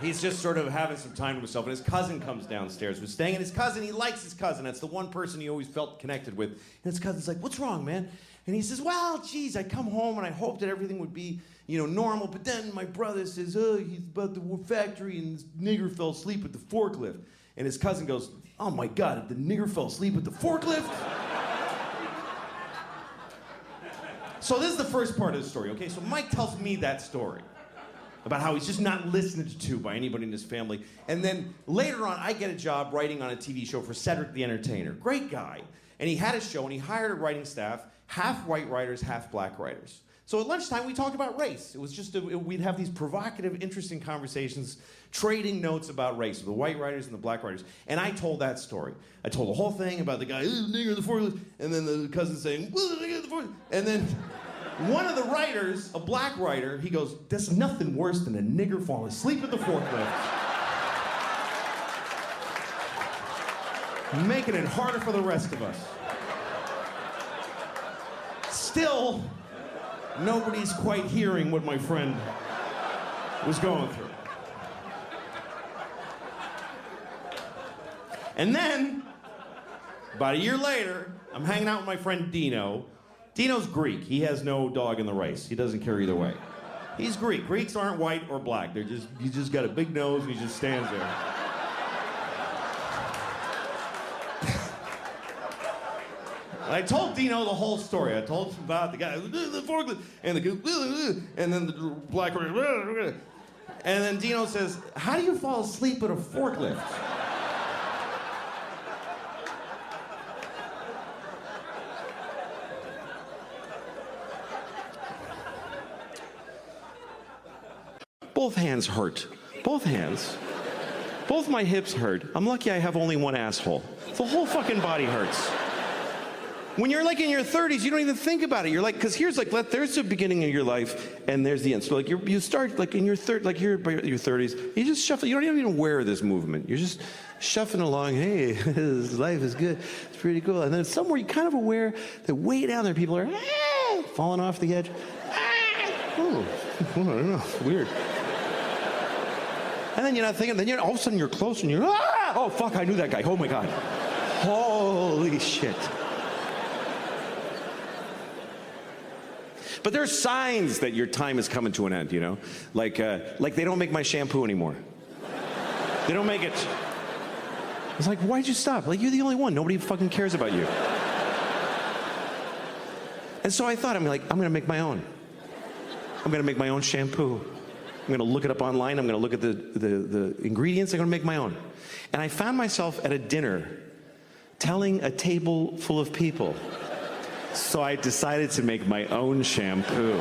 he's just sort of having some time to himself, and his cousin comes downstairs. We're staying, and his cousin, he likes his cousin. That's the one person he always felt connected with. And his cousin's like, what's wrong, man? And he says, well, geez, I come home and I hoped that everything would be, normal, but then my brother says, oh, he's about the factory and this nigger fell asleep at the forklift. And his cousin goes, oh my God, the nigger fell asleep at the forklift? So this is the first part of the story, okay? So Mike tells me that story about how he's just not listened to by anybody in his family. And then later on, I get a job writing on a TV show for Cedric the Entertainer. Great guy. And he had a show, and he hired a writing staff, half white writers, half black writers. So at lunchtime, we talked about race. It was just, we'd have these provocative, interesting conversations, trading notes about race, the white writers and the black writers. And I told that story. I told the whole thing about the guy, nigger in the forklift, and then the cousin saying, nigger in the forklift. And then one of the writers, a black writer, he goes, there's nothing worse than a nigger falling asleep at the forklift. Making it harder for the rest of us. Still, nobody's quite hearing what my friend was going through. And then, about a year later, I'm hanging out with my friend Dino. Dino's Greek. He has no dog in the race. He doesn't care either way. He's Greek. Greeks aren't white or black. You just got a big nose and he just stands there. I told Dino the whole story. I told him about the guy, the forklift, and and then the black, and then Dino says, how do you fall asleep at a forklift? Both hands hurt. Both hands. Both my hips hurt. I'm lucky I have only one asshole. The whole fucking body hurts. When you're like in your 30s, you don't even think about it. You're like, because here's like, there's the beginning of your life, and there's the end. So like, you start like in your you're by your 30s, you just shuffle. You don't even aware of this movement. You're just shuffling along. Hey, this life is good. It's pretty cool. And then somewhere you're kind of aware that way down there, people are falling off the edge. Oh, I don't know. It's weird. And then you're not thinking. Then all of a sudden you're close, and you're oh fuck, I knew that guy. Oh my God. Holy shit. But there are signs that your time is coming to an end, Like they don't make my shampoo anymore. They don't make it. It's like, why'd you stop? Like, you're the only one. Nobody fucking cares about you. And so I thought, I'm gonna make my own. I'm gonna make my own shampoo. I'm gonna look it up online. I'm gonna look at the ingredients. I'm gonna make my own. And I found myself at a dinner telling a table full of people. So I decided to make my own shampoo.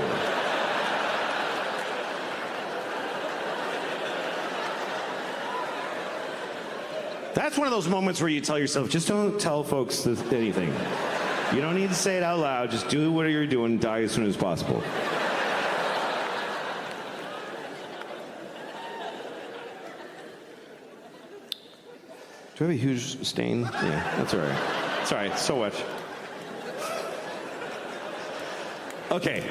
That's one of those moments where you tell yourself, just don't tell folks anything. You don't need to say it out loud. Just do whatever you're doing and die as soon as possible. Do I have a huge stain? Yeah, that's all right. It's all right. So what? Okay.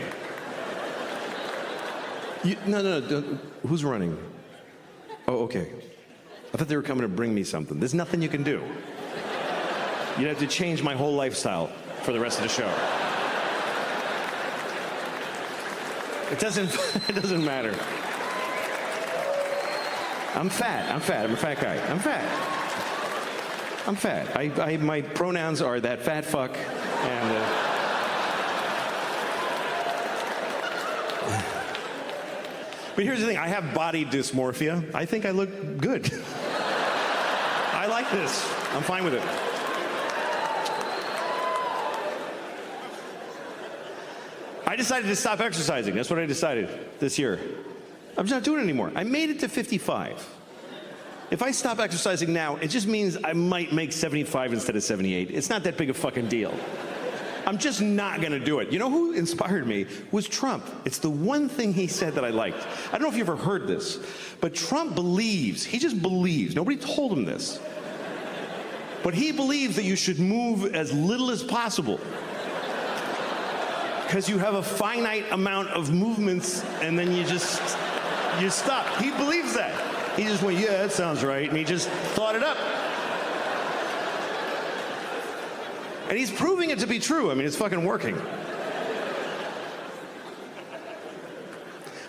No. Who's running? Oh, okay. I thought they were coming to bring me something. There's nothing you can do. You'd have to change my whole lifestyle for the rest of the show. It doesn't matter. I'm fat. I'm a fat guy. I'm fat. My pronouns are that fat fuck and... But here's the thing, I have body dysmorphia. I think I look good. I like this. I'm fine with it. I decided to stop exercising. That's what I decided this year. I'm just not doing it anymore. I made it to 55. If I stop exercising now, it just means I might make 75 instead of 78. It's not that big a fucking deal. I'm just not gonna do it. You know who inspired me? Was Trump. It's the one thing he said that I liked. I don't know if you ever heard this, but Trump believes, he just believes, nobody told him this, but he believes that you should move as little as possible because you have a finite amount of movements and then you stop. He believes that. He just went, yeah, that sounds right, and he just thought it up. And he's proving it to be true. I mean, it's fucking working.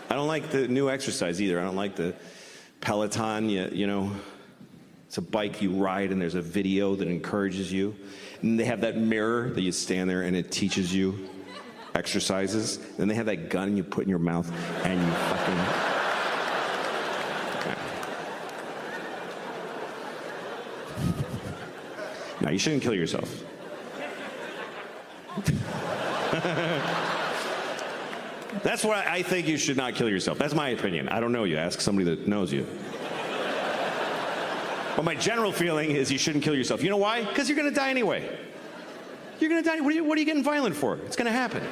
I don't like the new exercise either. I don't like the Peloton, you know. It's a bike you ride and there's a video that encourages you. And they have that mirror that you stand there and it teaches you exercises. Then they have that gun you put in your mouth and you fucking... No, you shouldn't kill yourself. That's why I think you should not kill yourself. That's my opinion. I don't know you. Ask somebody that knows you. But my general feeling is you shouldn't kill yourself. You know why? Because you're going to die anyway. You're going to die. What are you getting violent for? It's going to happen.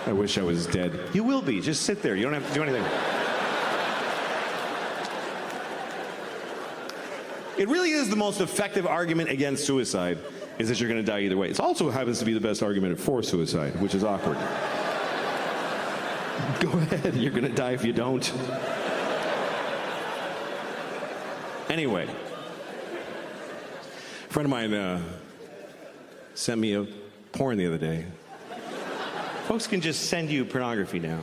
I wish I was dead. You will be. Just sit there. You don't have to do anything. It really is the most effective argument against suicide, is that you're going to die either way. It also happens to be the best argument for suicide, which is awkward. Go ahead. You're going to die if you don't. Anyway, a friend of mine sent me a porn the other day. Folks can just send you pornography now.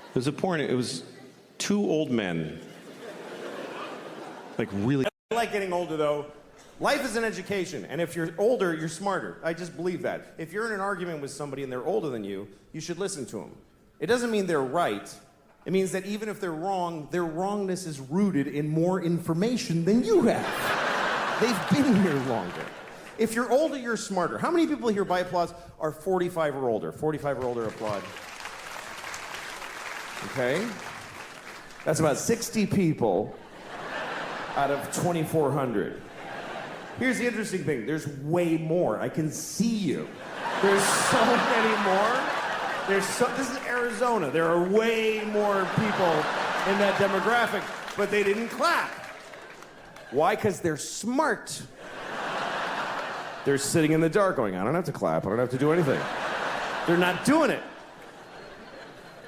It was a porn. It was two old men. Like, really. I like getting older, though. Life is an education, and if you're older, you're smarter. I just believe that. If you're in an argument with somebody and they're older than you should listen to them. It doesn't mean they're right. It means that even if they're wrong, their wrongness is rooted in more information than you have. They've been here longer. If you're older, you're smarter. How many people here by applause are 45 or older? 45 or older, applaud. Okay? That's about 60 people out of 2,400. Here's the interesting thing. There's way more. I can see you. There's so many more. This is Arizona. There are way more people in that demographic, but they didn't clap. Why? Because they're smart. They're sitting in the dark going, I don't have to clap. I don't have to do anything. They're not doing it.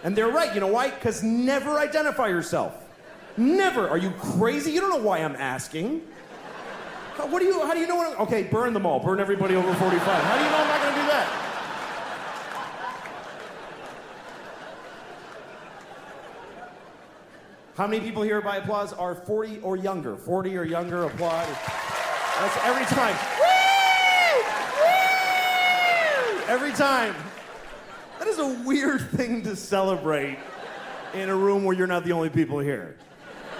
And they're right. You know why? Because never identify yourself. Never. Are you crazy? You don't know why I'm asking. How do you know what I'm... Okay, burn them all. Burn everybody over 45. How do you know I'm not going to do that? How many people here by applause are 40 or younger? 40 or younger, applaud. That's every time. Woo! Woo! Every time. That is a weird thing to celebrate in a room where you're not the only people here.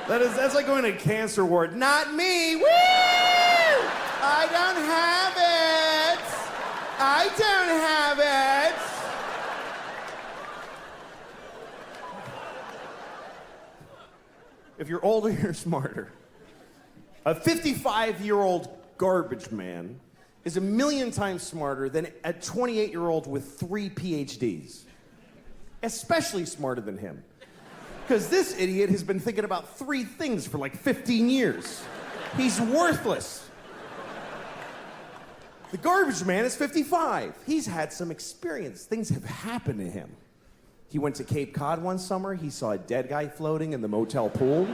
That's like going to a cancer ward. Not me. Woo! I don't have it. I don't have it. If you're older, you're smarter. A 55-year-old garbage man is 1,000,000 times smarter than a 28-year-old with 3 PhDs. Especially smarter than him. Because this idiot has been thinking about 3 things for like 15 years. He's worthless. The garbage man is 55. He's had some experience. Things have happened to him. He went to Cape Cod one summer. He saw a dead guy floating in the motel pool.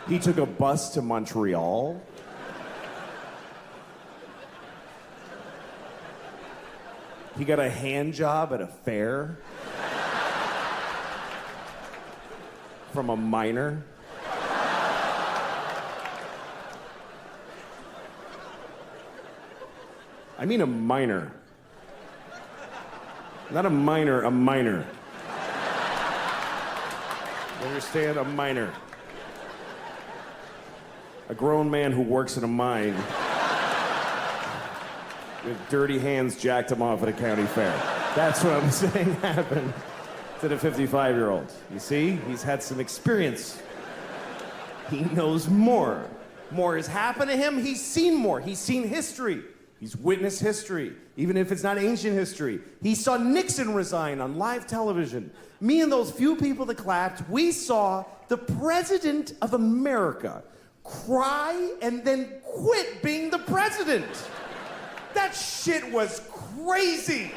He took a bus to Montreal. He got a hand job at a fair from a miner. I mean a minor. Not a minor, a minor. You understand? A minor. A grown man who works in a mine with dirty hands jacked him off at a county fair. That's what I'm saying happened to the 55-year-old. You see? He's had some experience. He knows more. More has happened to him. He's seen more. He's seen history. He's witnessed history, even if it's not ancient history. He saw Nixon resign on live television. Me and those few people that clapped, we saw the president of America cry and then quit being the president. That shit was crazy.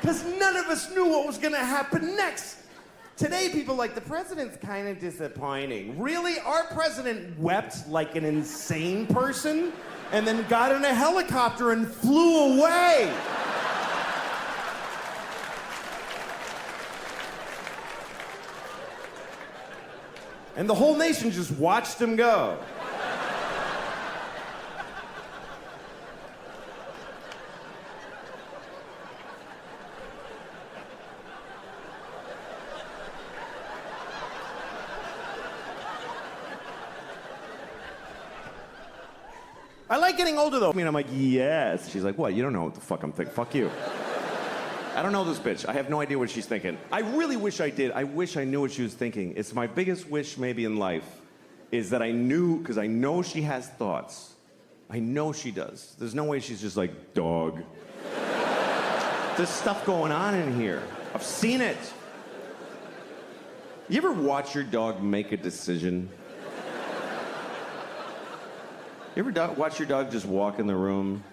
Because none of us knew what was gonna happen next. Today, people are like, the president's kind of disappointing. Really? Our president wept like an insane person and then got in a helicopter and flew away. And the whole nation just watched him go. I like getting older, though. I mean, I'm like, yes. She's like, what? You don't know what the fuck I'm thinking. Fuck you. I don't know this bitch. I have no idea what she's thinking. I really wish I did. I wish I knew what she was thinking. It's my biggest wish maybe in life is that I knew, because I know she has thoughts. I know she does. There's no way she's just like, dog. There's stuff going on in here. I've seen it. You ever watch your dog make a decision? You ever watch your dog just walk in the room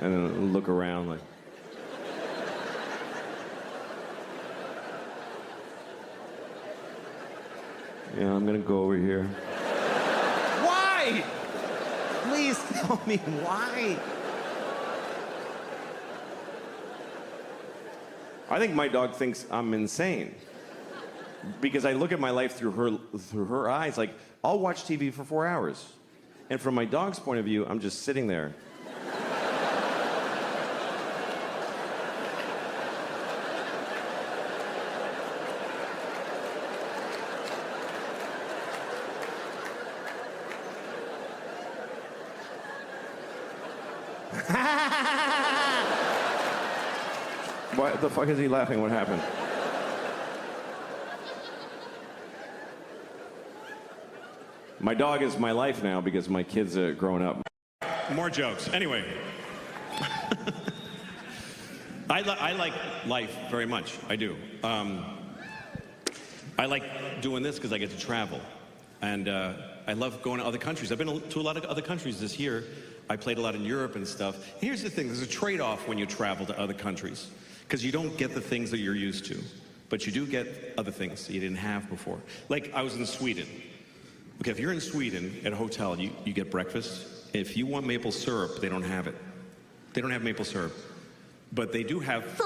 and then look around like... Yeah, I'm gonna go over here. Why? Please tell me why. I think my dog thinks I'm insane. Because I look at my life through her eyes. Like, I'll watch TV for 4 hours. And from my dog's point of view, I'm just sitting there. What the fuck is he laughing? What happened? My dog is my life now because my kids are growing up. More jokes. Anyway. I like life very much. I do. I like doing this because I get to travel. And I love going to other countries. I've been to a lot of other countries this year. I played a lot in Europe and stuff. Here's the thing. There's a trade-off when you travel to other countries. Because you don't get the things that you're used to. But you do get other things that you didn't have before. Like, I was in Sweden. Okay, if you're in Sweden at a hotel, you get breakfast. If you want maple syrup, they don't have it. They don't have maple syrup. But they do have...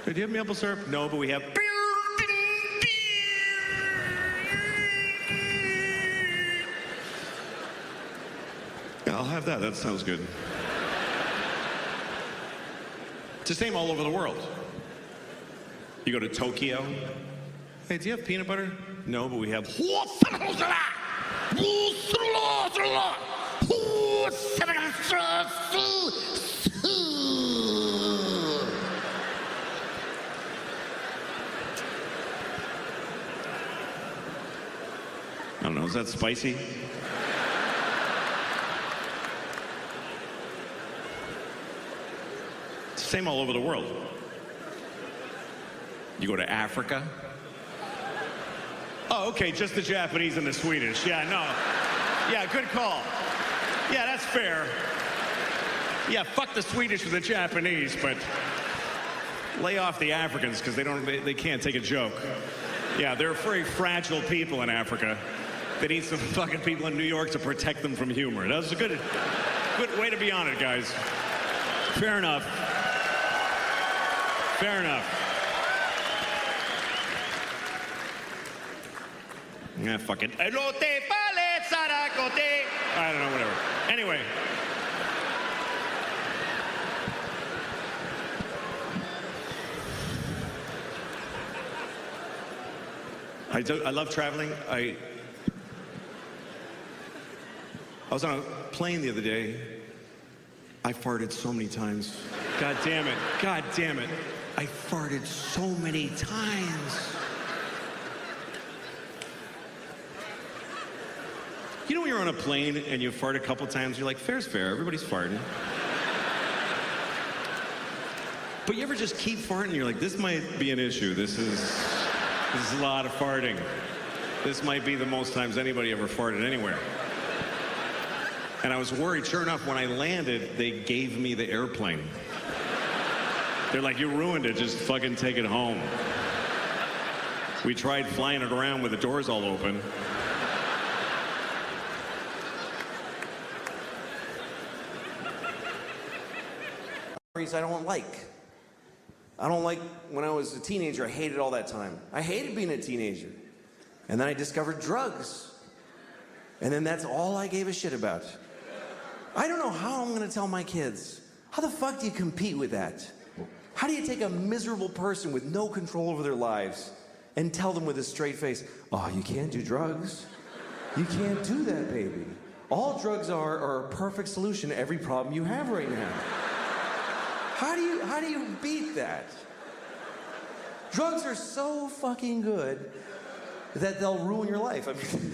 Do you have maple syrup? No, but we have... Yeah, I'll have that. That sounds good. It's the same all over the world. You go to Tokyo. Hey, do you have peanut butter? No, but we have... I don't know, is that spicy? It's the same all over the world. You go to Africa. Oh, okay, just the Japanese and the Swedish. Yeah, no. Yeah, good call. Yeah, that's fair. Yeah, fuck the Swedish or the Japanese, but lay off the Africans because they can't take a joke. Yeah, they're very fragile people in Africa. They need some fucking people in New York to protect them from humor. That was a good way to be on it, guys. Fair enough. Fair enough. Yeah, fucking. I don't know, whatever. Anyway. I love traveling. I was on a plane the other day. I farted so many times. God damn it. God damn it. I farted so many times. You know when you're on a plane and you fart a couple times, you're like, fair's fair, everybody's farting. But you ever just keep farting, you're like, this might be an issue. This is a lot of farting. This might be the most times anybody ever farted anywhere. And I was worried. Sure enough, when I landed, they gave me the airplane. They're like, you ruined it. Just fucking take it home. We tried flying it around with the doors all open. I don't like when I was a teenager. I hated all that time. I hated being a teenager. And then I discovered drugs. And then that's all I gave a shit about. I don't know how I'm going to tell my kids. How the fuck do you compete with that? How do you take a miserable person with no control over their lives and tell them with a straight face, oh, you can't do drugs. You can't do that, baby. All drugs are a perfect solution to every problem you have right now. How do you beat that? Drugs are so fucking good that they'll ruin your life. I mean,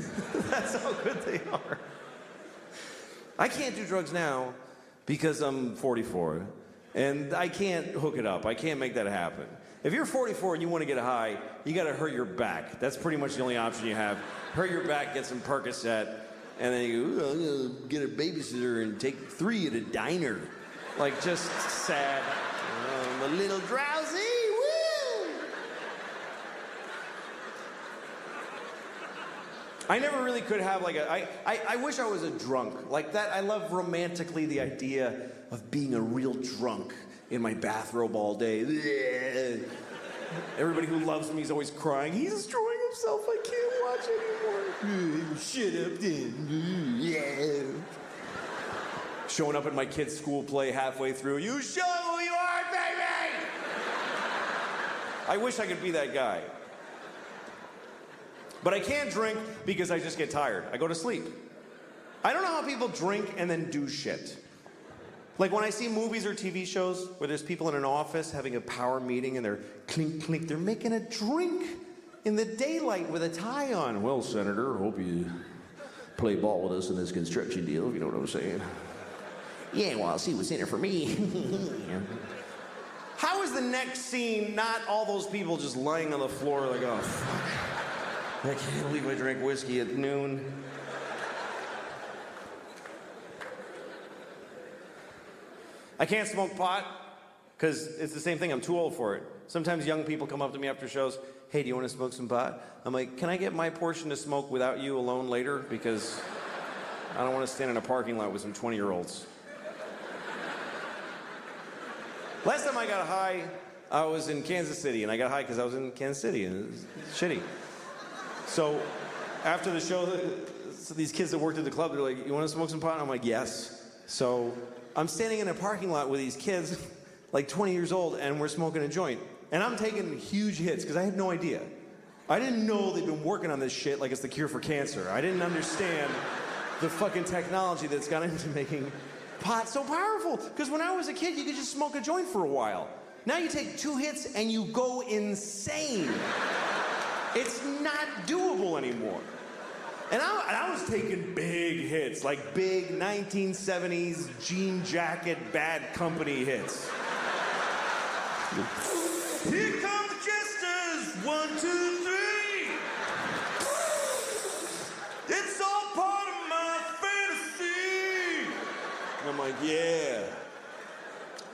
that's how good they are. I can't do drugs now because I'm 44, and I can't hook it up. I can't make that happen. If you're 44 and you want to get high, you got to hurt your back. That's pretty much the only option you have. Hurt your back, get some Percocet, and then you go, I'm gonna get a babysitter and take 3 at a diner. Like, just sad. I'm a little drowsy. Woo! I never really could have like I wish I was a drunk. Like that, I love romantically the idea of being a real drunk in my bathrobe all day. Everybody who loves me is always crying. He's destroying himself. I can't watch anymore. Shut up, then. Showing up at my kid's school play halfway through. You show who you are, baby! I wish I could be that guy. But I can't drink because I just get tired. I go to sleep. I don't know how people drink and then do shit. Like when I see movies or TV shows where there's people in an office having a power meeting and they're clink, clink, they're making a drink in the daylight with a tie on. Well, Senator, hope you play ball with us in this construction deal, if you know what I'm saying. Yeah, well, I'll see what's in it for me. How is the next scene not all those people just lying on the floor like, oh, fuck. I can't believe I drank whiskey at noon. I can't smoke pot because it's the same thing. I'm too old for it. Sometimes young people come up to me after shows, hey, do you want to smoke some pot? I'm like, can I get my portion to smoke without you alone later? Because I don't want to stand in a parking lot with some 20-year-olds. Last time I got high, I was in Kansas City, and I got high because I was in Kansas City, and it was shitty. So after the show, so these kids that worked at the club, they're like, you want to smoke some pot? And I'm like, yes. So I'm standing in a parking lot with these kids, like 20 years old, and we're smoking a joint. And I'm taking huge hits because I had no idea. I didn't know they'd been working on this shit like it's the cure for cancer. I didn't understand the fucking technology that's gone into making pot so powerful. Because when I was a kid, you could just smoke a joint for a while. Now you take 2 hits and you go insane. It's not doable anymore. And I was taking big hits, like big 1970s jean jacket, Bad Company hits. Here come the jesters, 1, 2, 3. It's all part of my fantasy. And I'm like, yeah.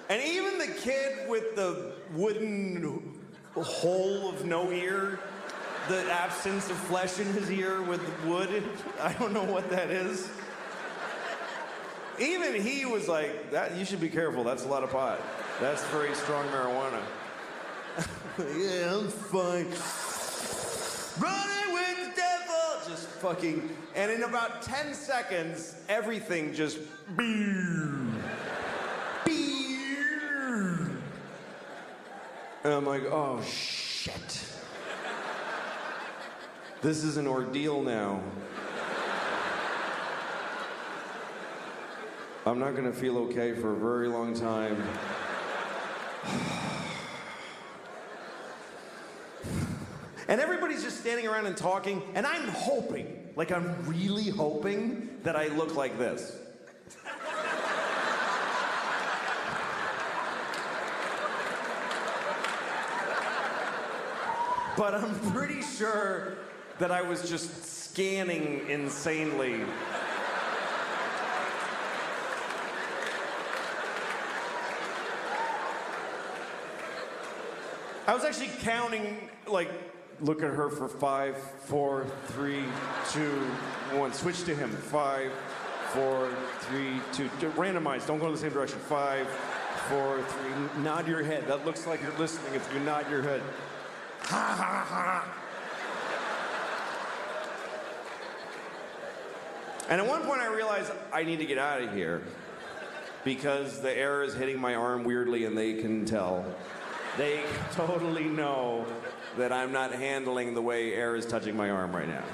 And even the kid with the wooden hole of no ear, the absence of flesh in his ear with wood, I don't know what that is. Even he was like, "That you should be careful, that's a lot of pot. That's very strong marijuana." Yeah, I'm fine. Running with the devil! Just fucking, and in about 10 seconds, everything just and I'm like, oh shit. This is an ordeal now. I'm not gonna feel okay for a very long time. And everybody's just standing around and talking, and I'm hoping, like I'm really hoping that I look like this. But I'm pretty sure that I was just scanning insanely. I was actually counting, like, look at her for 5, 4, 3, 2, 1. Switch to him. 5, 4, 3, 2. Randomize. Don't go in the same direction. 5, 4, 3. Nod your head. That looks like you're listening if you nod your head. Ha ha ha. And at one point I realized I need to get out of here because the air is hitting my arm weirdly and they can tell. They totally know that I'm not handling the way air is touching my arm right now.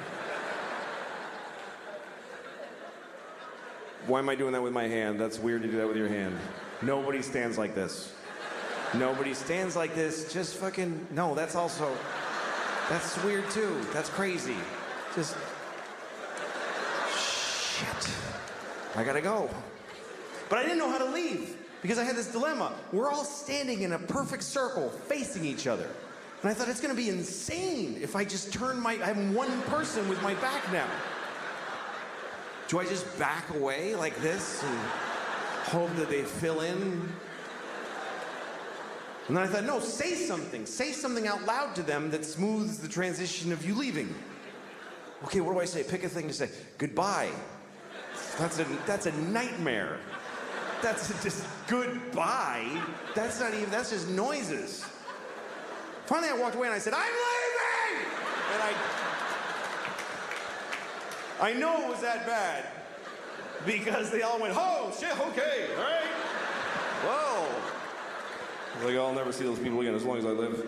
Why am I doing that with my hand? That's weird to do that with your hand. Nobody stands like this. Nobody stands like this. Just fucking, no, that's weird too. That's crazy. Just, shit. I gotta go. But I didn't know how to leave because I had this dilemma. We're all standing in a perfect circle facing each other. And I thought it's gonna be insane if I just I'm one person with my back now. Do I just back away like this and hope that they fill in? And then I thought, no, say something. Say something out loud to them that smooths the transition of you leaving. Okay, what do I say? Pick a thing to say. Goodbye. That's a nightmare. That's just goodbye. That's just noises. Finally, I walked away and I said, I'm leaving! And I know it was that bad because they all went, oh, shit, okay, all right. Whoa. I was like, I'll never see those people again as long as I live.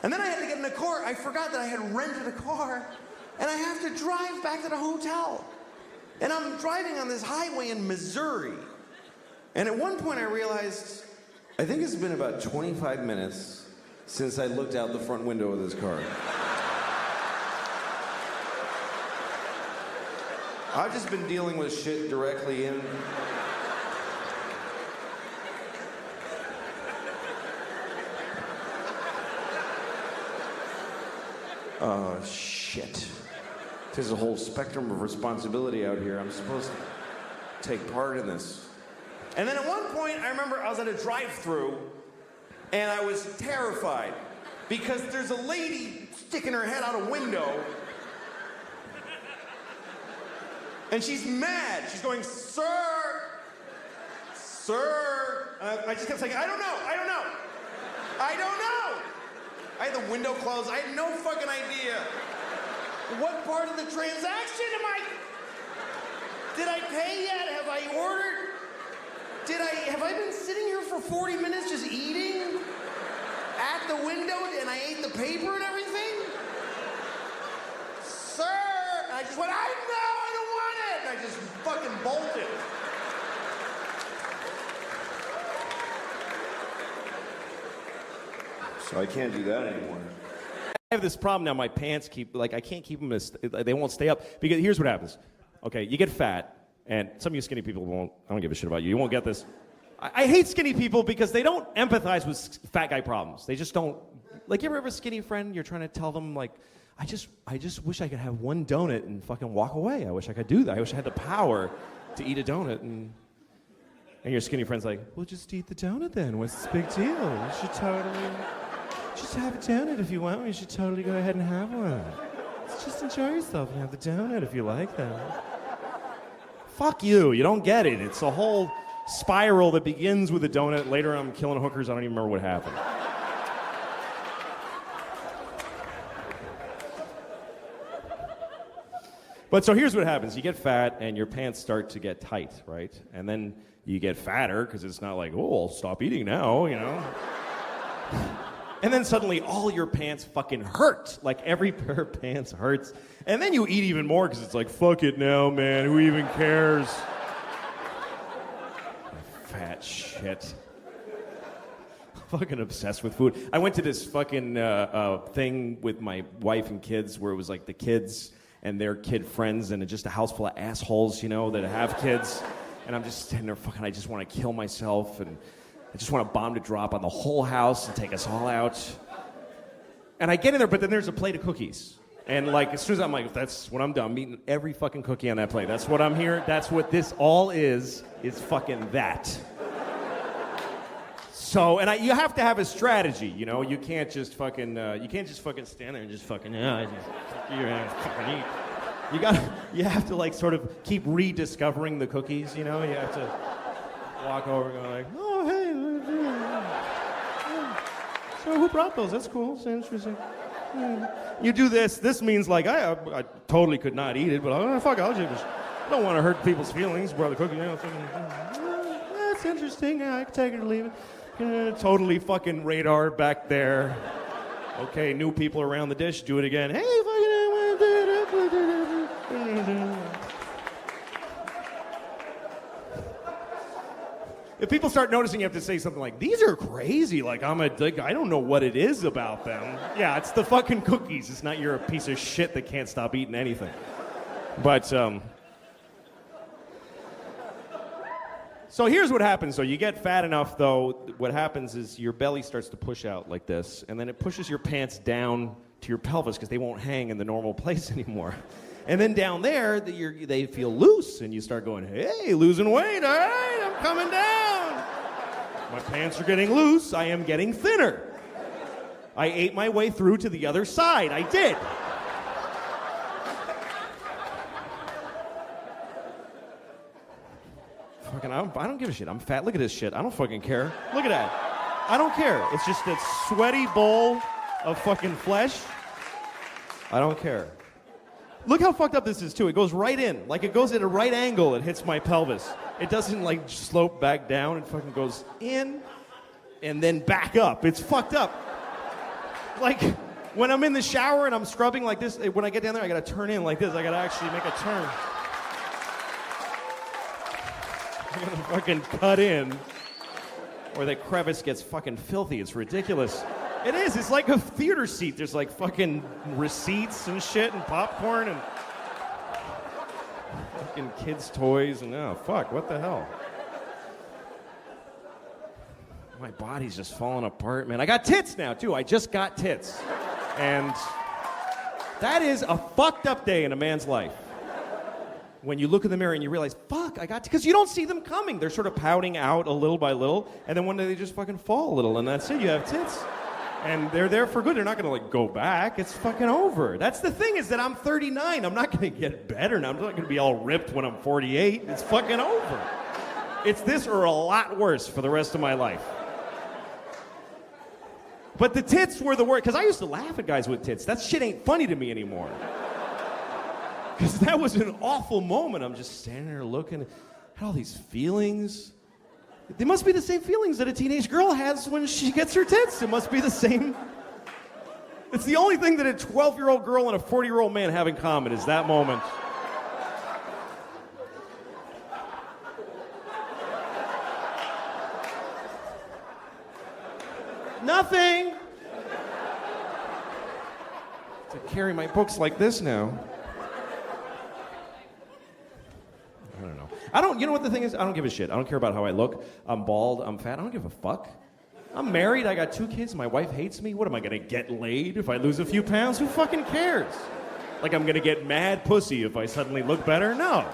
And then I had to get in a car. I forgot that I had rented a car, and I have to drive back to the hotel. And I'm driving on this highway in Missouri. And at one point I realized, I think it's been about 25 minutes since I looked out the front window of this car. I've just been dealing with shit directly in. Oh, shit. There's a whole spectrum of responsibility out here. I'm supposed to take part in this. And then at one point, I remember I was at a drive-thru, and I was terrified because there's a lady sticking her head out a window, and she's mad. She's going, sir, sir. I just kept saying, I don't know. I had the window closed. I had no fucking idea. What part of the transaction did I pay yet? Have I ordered? Have I been sitting here for 40 minutes just eating at the window and I ate the paper and everything? Sir! And I just went, I don't want it! And I just fucking bolted. So I can't do that anymore. I have this problem now. My pants I can't keep them they won't stay up. Because here's what happens. Okay, you get fat, and some of you skinny people won't, I don't give a shit about you. You won't get this. I hate skinny people because they don't empathize with fat guy problems. They just don't. Like, you ever have a skinny friend, you're trying to tell them, like, I just wish I could have one donut and fucking walk away. I wish I could do that. I wish I had the power to eat a donut. And your skinny friend's like, well, just eat the donut then. What's this big deal? You should totally... Just have a donut if you want. You should totally go ahead and have one. Just enjoy yourself and have the donut if you like that. Fuck you. You don't get it. It's a whole spiral that begins with a donut. Later I'm killing hookers. I don't even remember what happened. But so here's what happens. You get fat and your pants start to get tight, right? And then you get fatter because it's not like, oh, I'll stop eating now, you know? And then suddenly all your pants fucking hurt. Like, every pair of pants hurts. And then you eat even more because it's like, fuck it now, man. Who even cares? Fat shit. Fucking obsessed with food. I went to this fucking thing with my wife and kids where it was like the kids and their kid friends and just a house full of assholes, you know, that have kids. And I'm just sitting there fucking, I just want to kill myself, and I just want a bomb to drop on the whole house and take us all out. And I get in there, but then there's a plate of cookies. And like, as soon as I'm like, that's when I'm done. I'm eating every fucking cookie on that plate. That's what I'm here. That's what this all is fucking that. So, you have to have a strategy, you know. You can't just fucking stand there and just fucking, fucking eat. You have to like sort of keep rediscovering the cookies, you know. You have to walk over and go like, oh hey, so who brought those? That's cool. It's interesting. You do this. This means like I totally could not eat it, but fuck, I'll just. I don't want to hurt people's feelings. Brought the cookie. You know, that's interesting. Yeah, I can take it or leave it. Totally fucking radar back there. Okay, new people around the dish. Do it again. Hey, if people start noticing, you have to say something like, these are crazy. Like, I don't know what it is about them. Yeah, it's the fucking cookies. It's not you're a piece of shit that can't stop eating anything. But, so here's what happens. So you get fat enough, though. What happens is your belly starts to push out like this, and then it pushes your pants down to your pelvis because they won't hang in the normal place anymore. And then down there, they feel loose, and you start going, hey, losing weight, all right, I'm coming down. My pants are getting loose, I am getting thinner. I ate my way through to the other side, I did. Fucking, I don't give a shit, I'm fat, look at this shit, I don't fucking care. Look at that, I don't care. It's just a sweaty bowl of fucking flesh. I don't care. Look how fucked up this is, too. It goes right in. Like, it goes at a right angle. It hits my pelvis. It doesn't, like, slope back down. It fucking goes in and then back up. It's fucked up. Like, when I'm in the shower and I'm scrubbing like this, when I get down there, I gotta turn in like this. I gotta actually make a turn. I gotta fucking cut in, or the crevice gets fucking filthy. It's ridiculous. It is. It's like a theater seat. There's like fucking receipts and shit and popcorn and fucking kids' toys and fuck, what the hell? My body's just falling apart, man. I got tits now, too. I just got tits. And that is a fucked up day in a man's life. When you look in the mirror and you realize, fuck, I got tits. Because you don't see them coming. They're sort of pouting out a little by little, and then one day they just fucking fall a little, and that's it. You have tits. And they're there for good. They're not going to, like, go back. It's fucking over. That's the thing, is that I'm 39. I'm not going to get better now. I'm not going to be all ripped when I'm 48. It's fucking over. It's this or a lot worse for the rest of my life. But the tits were the worst. Because I used to laugh at guys with tits. That shit ain't funny to me anymore. Because that was an awful moment. I'm just standing there looking, had all these feelings. They must be the same feelings that a teenage girl has when she gets her tits. It must be the same. It's the only thing that a 12-year-old girl and a 40-year-old man have in common is that moment. Nothing. To carry my books like this now. You know what the thing is? I don't give a shit. I don't care about how I look. I'm bald, I'm fat, I don't give a fuck. I'm married, I got 2 kids, my wife hates me. What am I gonna get laid if I lose a few pounds? Who fucking cares? Like I'm gonna get mad pussy if I suddenly look better? No.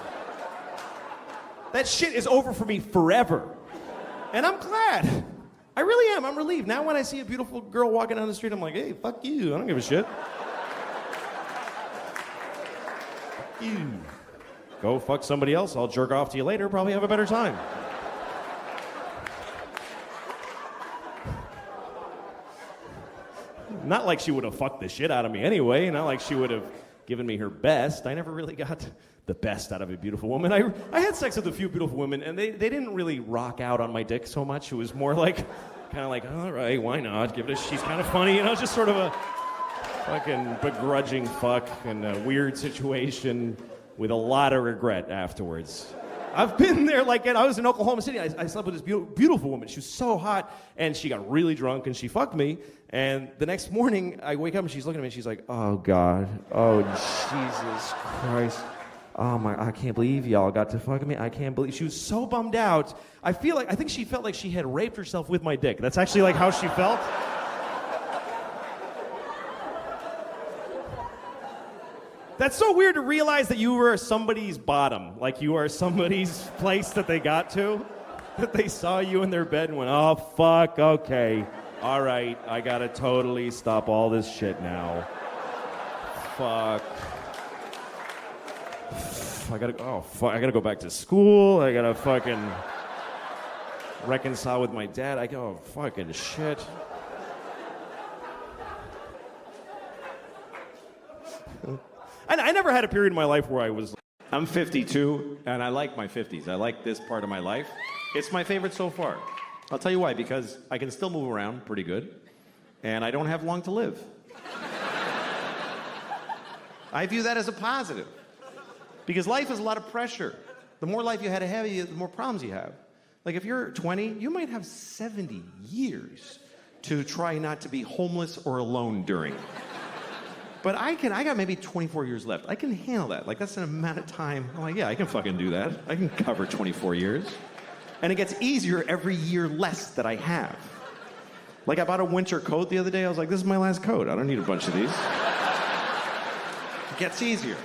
That shit is over for me forever. And I'm glad. I really am, I'm relieved. Now when I see a beautiful girl walking down the street, I'm like, hey, fuck you, I don't give a shit. Fuck you. Go fuck somebody else. I'll jerk off to you later. Probably have a better time. Not like she would have fucked the shit out of me anyway. Not like she would have given me her best. I never really got the best out of a beautiful woman. I had sex with a few beautiful women, and they didn't really rock out on my dick so much. It was more like, kind of like, all right, why not? Give it a, she's kind of funny. You know, just sort of a fucking begrudging fuck in a weird situation. With a lot of regret afterwards. I've been there, like, I was in Oklahoma City. I slept with this beautiful woman. She was so hot, and she got really drunk, and she fucked me. And the next morning, I wake up, and she's looking at me, and she's like, oh, God. Oh, Jesus Christ. Oh, my, I can't believe y'all got to fuck me. I can't believe. She was so bummed out. I think she felt like she had raped herself with my dick. That's actually, like, how she felt. That's so weird to realize that you were somebody's bottom. Like you are somebody's place that they got to. that they saw you in their bed and went, oh, fuck, okay. All right, I gotta totally stop all this shit now. Fuck. I gotta go back to school. I gotta fucking reconcile with my dad. I go, oh, fucking shit. I never had a period in my life where I was... I'm 52, and I like my 50s. I like this part of my life. It's my favorite so far. I'll tell you why, because I can still move around pretty good, and I don't have long to live. I view that as a positive, because life is a lot of pressure. The more life you had ahead of you, the more problems you have. Like if you're 20, you might have 70 years to try not to be homeless or alone during. But I got maybe 24 years left. I can handle that. Like that's an amount of time. I'm like, yeah, I can fucking do that. I can cover 24 years. And it gets easier every year less that I have. Like I bought a winter coat the other day. I was like, this is my last coat. I don't need a bunch of these. It gets easier.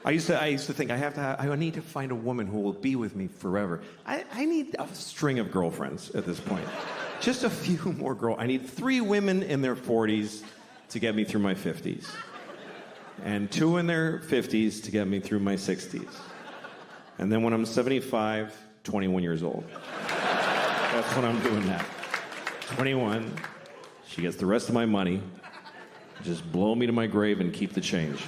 I used to think I need to find a woman who will be with me forever. I need a string of girlfriends at this point. Just a few more I need 3 women in their 40s to get me through my 50s. And 2 in their 50s to get me through my 60s. And then when I'm 75, 21 years old. That's when I'm doing that. 21, she gets the rest of my money. Just blow me to my grave and keep the change.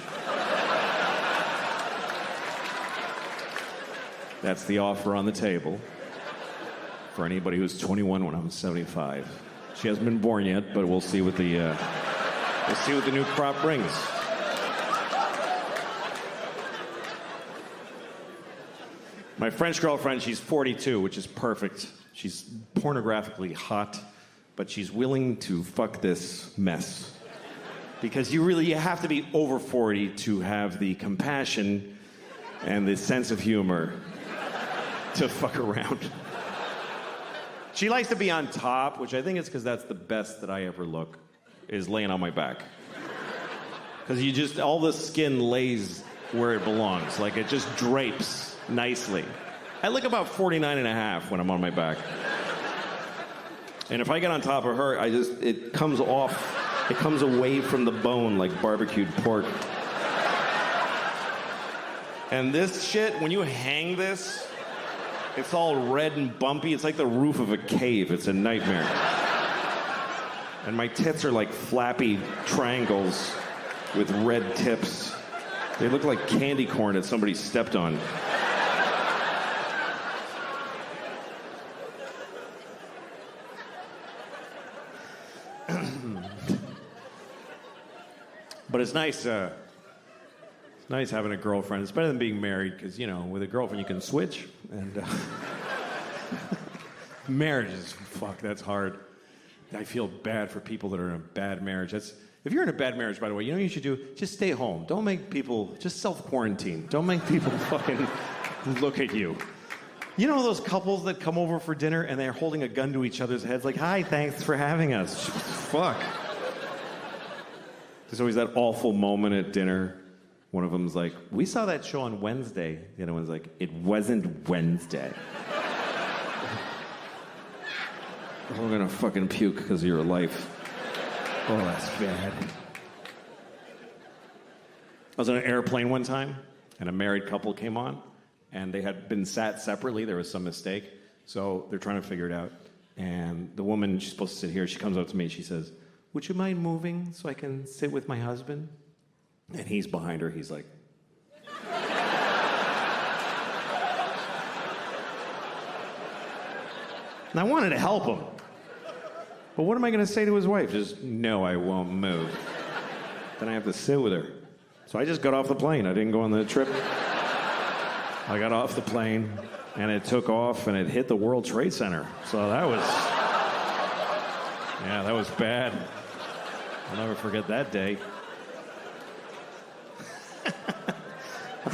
That's the offer on the table for anybody who's 21 when I'm 75. She hasn't been born yet, but we'll see what the new crop brings. My French girlfriend, she's 42, which is perfect. She's pornographically hot, but she's willing to fuck this mess. Because you have to be over 40 to have the compassion and the sense of humor to fuck around. She likes to be on top, which I think is because that's the best that I ever look, is laying on my back. Because all the skin lays where it belongs. Like it just drapes nicely. I look about 49 and a half when I'm on my back. And if I get on top of her, it comes off, it comes away from the bone like barbecued pork. And this shit, when you hang this, it's all red and bumpy. It's like the roof of a cave. It's a nightmare. And my tits are like flappy triangles with red tips. They look like candy corn that somebody stepped on. But it's nice. It's nice having a girlfriend. It's better than being married because, with a girlfriend you can switch. And marriage is, that's hard. I feel bad for people that are in a bad marriage. If you're in a bad marriage, by the way, you know what you should do? Just stay home. Don't make people, just self-quarantine. Don't make people fucking look at you. You know those couples that come over for dinner and they're holding a gun to each other's heads like, hi, thanks for having us. Fuck. There's always that awful moment at dinner. One of them's like, we saw that show on Wednesday. The other one's like, it wasn't Wednesday. I'm gonna fucking puke because of your life. Oh, that's bad. I was on an airplane one time, and a married couple came on, and they had been sat separately. There was some mistake, so they're trying to figure it out. And the woman, she's supposed to sit here, she comes up to me, she says, would you mind moving so I can sit with my husband? And he's behind her, he's like... And I wanted to help him. But what am I going to say to his wife? Just, no, I won't move. Then I have to sit with her. So I just got off the plane. I didn't go on the trip. I got off the plane, and it took off, and it hit the World Trade Center. So that was... Yeah, that was bad. I'll never forget that day.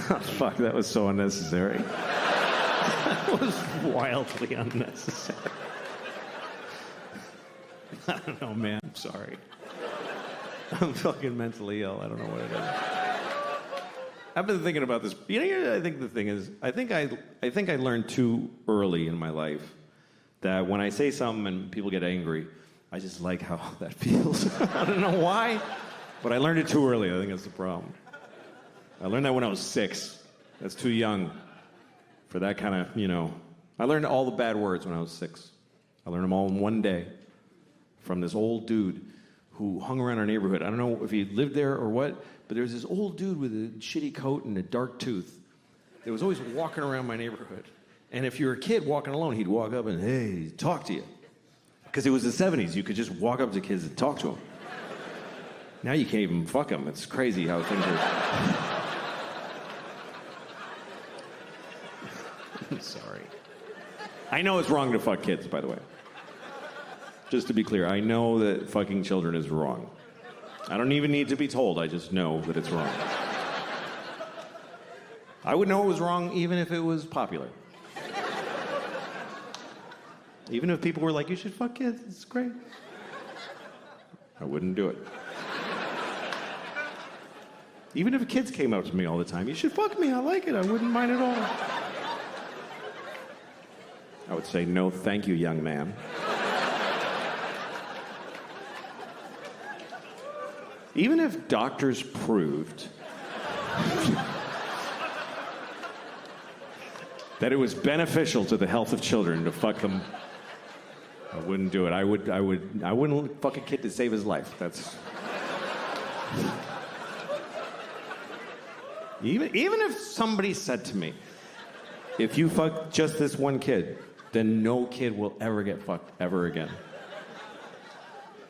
Oh, fuck, that was so unnecessary. That was wildly unnecessary. I don't know, man. I'm sorry. I'm fucking mentally ill. I don't know what it is. I've been thinking about this. You know, I think the thing is, I think I learned too early in my life that when I say something and people get angry, I just like how that feels. I don't know why, but I learned it too early. I think that's the problem. I learned that when I was 6. That's too young for that kind of, you know. I learned all the bad words when I was 6. I learned them all in one day from this old dude who hung around our neighborhood. I don't know if he lived there or what, but there was this old dude with a shitty coat and a dark tooth that was always walking around my neighborhood. And if you were a kid walking alone, he'd walk up and, hey, talk to you. Because it was the 70s. You could just walk up to kids and talk to them. Now you can't even fuck them. It's crazy how things are... I'm sorry. I know it's wrong to fuck kids, by the way. Just to be clear, I know that fucking children is wrong. I don't even need to be told. I just know that it's wrong. I would know it was wrong even if it was popular. Even if people were like, you should fuck kids, it's great. I wouldn't do it. Even if kids came up to me all the time, you should fuck me, I like it, I wouldn't mind at all. I would say, no, thank you, young man. Even if doctors proved that it was beneficial to the health of children to fuck them, I wouldn't do it. I wouldn't fuck a kid to save his life. That's... Even if somebody said to me, if you fuck just this one kid, then no kid will ever get fucked ever again.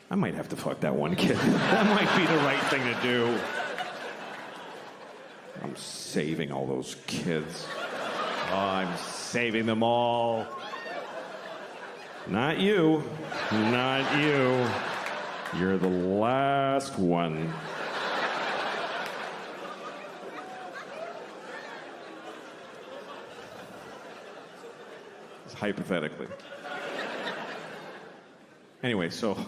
I might have to fuck that one kid. That might be the right thing to do. I'm saving all those kids. Oh, I'm saving them all. Not you. Not you. You're the last one. Hypothetically. Anyway, so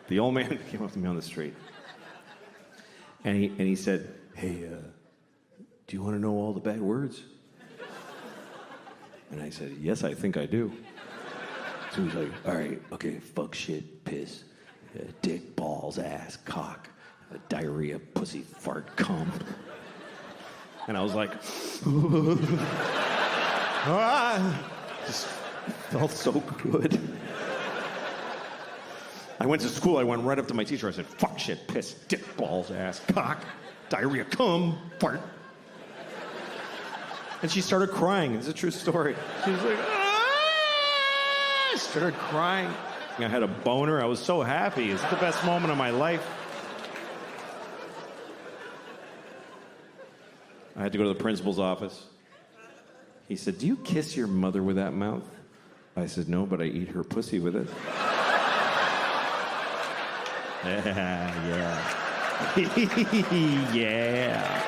the old man came up to me on the street, and he said, hey, do you want to know all the bad words? And I said, yes, I think I do. So he's like, all right, okay, fuck, shit, piss, dick, balls, ass, cock, diarrhea, pussy, fart, cum. And I was like, just felt so good. I went to school, I went right up to my teacher, I said, fuck, shit, piss, dick, balls, ass, cock, diarrhea, cum, fart. And she started crying. It's a true story. She was like, ah! Started crying. I had a boner. I was so happy. It's the best moment of my life. I had to go to the principal's office. He said, do you kiss your mother with that mouth? I said, no, but I eat her pussy with it. Yeah. Yeah.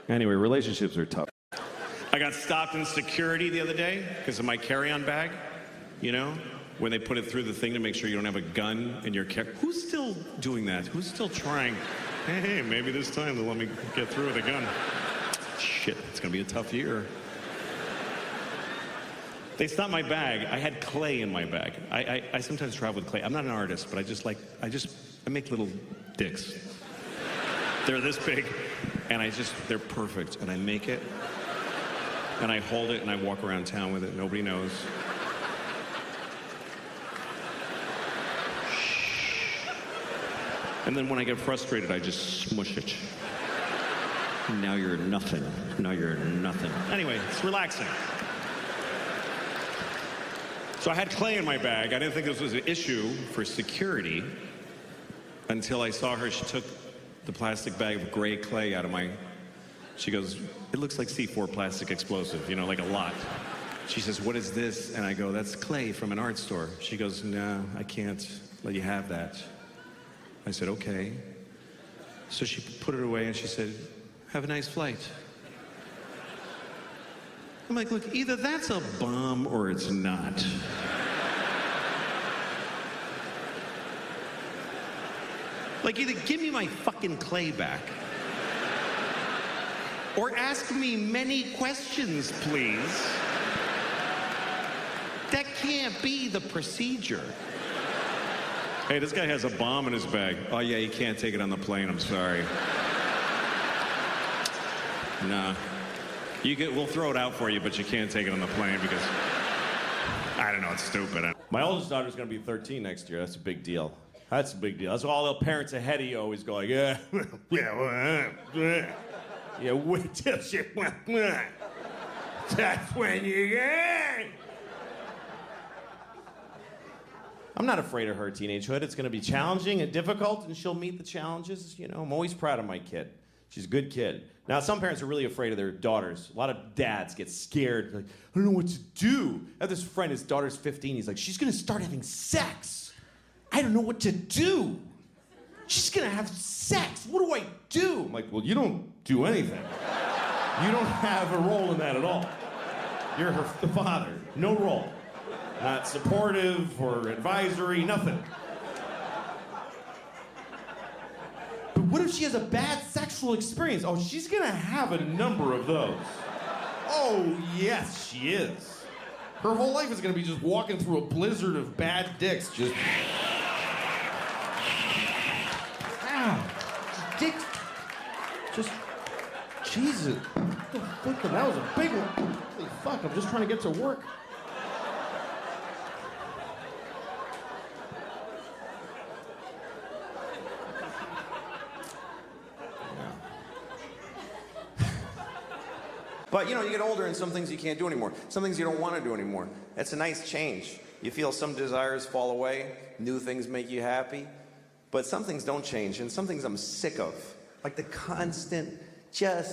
Anyway, relationships are tough. I got stopped in security the other day because of my carry-on bag, you know, when they put it through the thing to make sure you don't have a gun in your Who's still doing that? Who's still trying? Hey, maybe this time they'll let me get through with a gun. Shit, it's gonna be a tough year. They stopped my bag. I had clay in my bag. I sometimes travel with clay. I'm not an artist, but I make little dicks. They're this big, and they're perfect. And I make it, and I hold it, and I walk around town with it. Nobody knows. And then when I get frustrated, I just smush it. Now you're nothing. Now you're nothing. Anyway, it's relaxing. So I had clay in my bag. I didn't think this was an issue for security until I saw her. She took the plastic bag of gray clay out of she goes, it looks like C4 plastic explosive, you know, like a lot. She says, what is this? And I go, that's clay from an art store. She goes, no, I can't let you have that. I said, okay. So she put it away and she said, have a nice flight. I'm like, look, either that's a bomb or it's not. Like, either give me my fucking clay back, or ask me many questions, please. That can't be the procedure. Hey, this guy has a bomb in his bag. Oh, yeah, you can't take it on the plane. I'm sorry. Nah. We'll throw it out for you, but you can't take it on the plane because, I don't know, it's stupid. My oldest daughter's gonna be 13 next year. That's a big deal. That's a big deal. That's why all the parents ahead of you always go like, yeah, yeah, wait till she, that's when you get. I'm not afraid of her teenagehood. It's gonna be challenging and difficult, and she'll meet the challenges. You know, I'm always proud of my kid. She's a good kid. Now, some parents are really afraid of their daughters. A lot of dads get scared. Like, I don't know what to do. I have this friend, his daughter's 15. He's like, she's gonna start having sex. I don't know what to do. She's gonna have sex. What do I do? I'm like, well, you don't do anything. You don't have a role in that at all. You're the father. No role. Not supportive or advisory, nothing. But what if she has a bad sexual experience? Oh, she's gonna have a number of those. Oh, yes, she is. Her whole life is gonna be just walking through a blizzard of bad dicks, just... Ow. Dick... Just... Jesus. That was a big one. Holy fuck, I'm just trying to get to work. But, you know, you get older and some things you can't do anymore. Some things you don't want to do anymore. That's a nice change. You feel some desires fall away, new things make you happy. But some things don't change, and some things I'm sick of. Like the constant, just